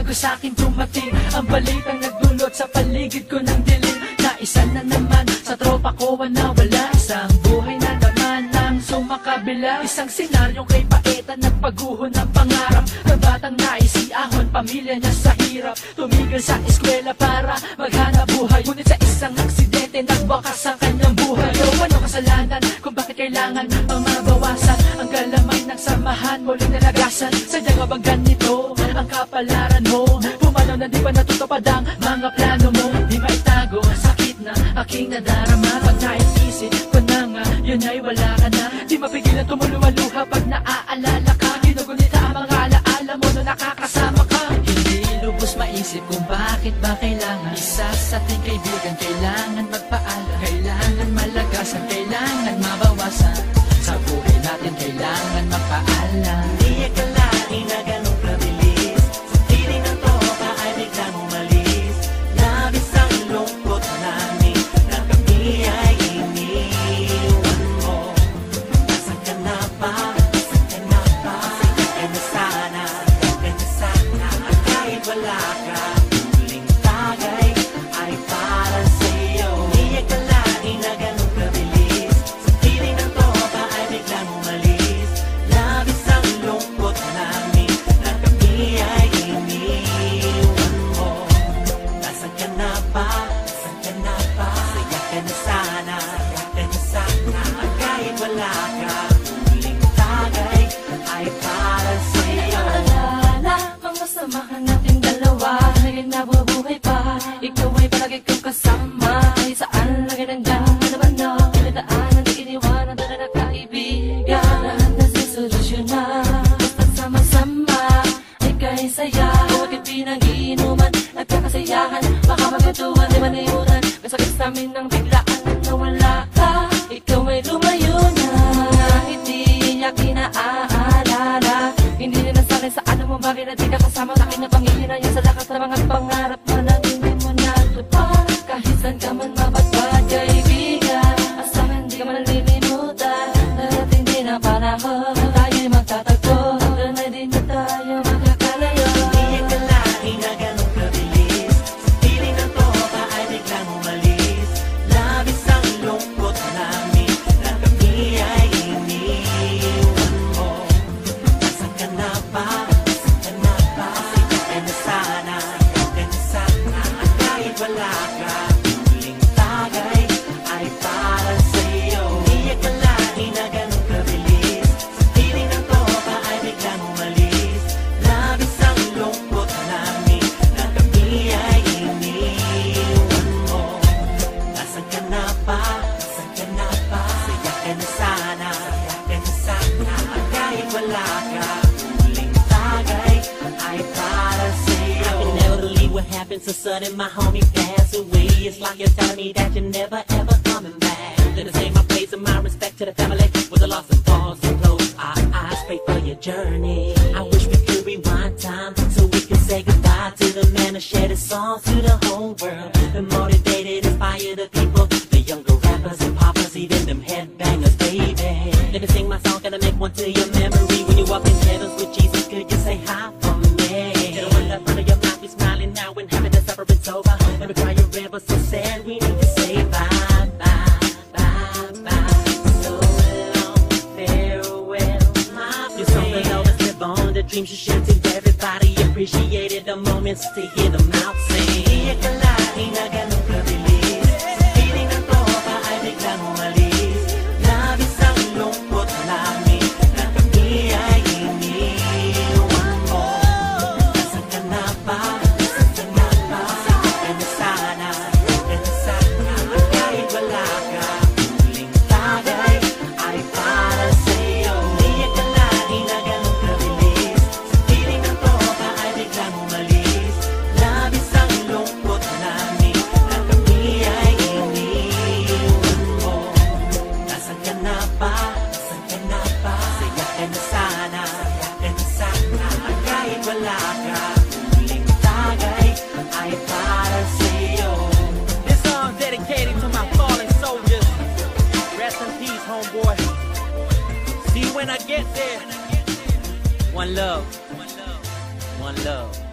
bago sa'kin dumating ang balitang nagdulot sa paligid ko ng dilim. Na isa na naman sa tropa ko wala isang buhay na naman ang sumakabila. Isang senaryong kay paeta nagpaguho ng pangarap ng batang naisiahon pamilya niya sa hirap. Tumigil sa eskwela para maghanap buhay, ngunit sa isang aksidente nagwakas ang kanyang buhay. O ano kasalanan kung bakit kailangan pang mabawasan ang galamay ng samahan muling nalagasan? Sadya nga bang ganito ang kapalaran mo? Pumanaw na di ba natutupad ang mga plano mo? Di maitago sakit na aking nadarama pag naisip ko na nga yun ay wala ka na. Di mapigilan tumuluwaluha pag naaalala ka. Ginugunita ang mga alaala mo na nakakasama ka. Hindi lubos maisip kung bakit ba kailangan isa sa ating kaibigan kailangan magpaalam, kailangan malagasan, kailangan mabawasan. Sa buhay natin kailangan magpaalam. Di akalain na ganun kabilis, sa piling ng tropa ay biglang umalis. Labis ang lungkot namin na kami ay iniwan mo. Nasaan ka na ba? Nasaan ka na ba? Sige na sana, sige na sana. At kahit wala ka, huling tagay ay para sa'yo. Di akalain na ganun kabilis, sa piling ng tropa ay biglang umalis. Labis ang lungkot namin na kami ay iniwan mo. Nasaan ka na ba? Nasaan ka na ba? Saya ka na sana, saya ka na sana. At kahit wala ka, huling tagay ay para sa'yo. Naalala ang masamahan nating dalawa, ngayon nabubuhay pa, ikaw ay palagi kong kasama. Ay saan lagi nandiyan naman na pinadaan ang iniwanan na nagkaibigan. Lahat na sisolusyon na basta sama-sama ay kahit saya. Huwag pinag-iinuman, nagkakasayahan, baka magkatuwan, di maniuran. Masakit sa amin ng biglaan na nawala ka. Ikaw ay lumayo na, hindi niya kinaalala. Hindi niya nasanay sa alam mo bagay na di ka kasama. Takin na pangihina yan sa lakas ng mga pangarap mo na hindi mo natupad. Kahit saan ka man mapagpad, kaibigan, asahan di ka man nalilimutan. Darating din ang panahon, tayo'y magtatagpo, hanggang na din na tayo magkakalayo. Di akalain na ganun kabilis, sa piling ng tropa ay biglang umalis. Labis ang lungkot namin na kami ay iniwan mo. Nasaan ka na ba? Nasaan ka na ba? Sige ka na sana, sige ka na sana. At kahit wala ka, huling tagay ay para sa'yo. Di akalain na ganun kabilis, sa piling ng tropa ay biglang umalis. Labis ang lungkot namin na kami ay iniwan mo. Nasaan ka na ba? Nasaan ka na ba? Saya ka na sana, saya ka na sana. At kahit wala ka, huling tagay ay para sa'yo. I can never believe what happened so sudden, my homie passed away. It's like you're telling me that you're never ever coming back. Then I say my praise and my respect to the family with the loss of all. So close our eyes, pray for your journey. I wish we could rewind time so we could say goodbye to the man who shared his songs to the whole world. The motivated, inspired the people, the younger rappers and poppers, even them headbangers, baby. Let me sing my song, gonna make one to your memory. When you walk in heavens with Jesus, could you say hi for me? Get a one left front of your mouth, be smiling now when having the suffering's over. Let me cry your river so sad, we need to say bye, bye, bye, bye. So long, farewell, my friend. You're so below us, live on the dreams you share to everybody. Appreciated the moments to hear them out sing. Di akalain na ganun kabilis, sa piling ng tropa ay biglang umalis. Labis ang lungkot namin na kami ay iniwan mo. Nasaan ka na ba? Nasaan ka na ba? Sige ka na sana, sige ka na sana. At kahit wala ka, huling tagay ay para sa'yo. Di akalain na ganun kabilis, sa piling ng tropa ay biglang umalis. Labis ang lungkot namin na kami ay iniwan mo. Nasaan ka na ba? Nasaan ka na ba? Saya ka na sana, saya ka na sana. At kahit wala ka, huling tagay ay para sa'yo. This song dedicated to my fallen soldiers. Rest in peace, homeboy. See you when I get there. One love. One love.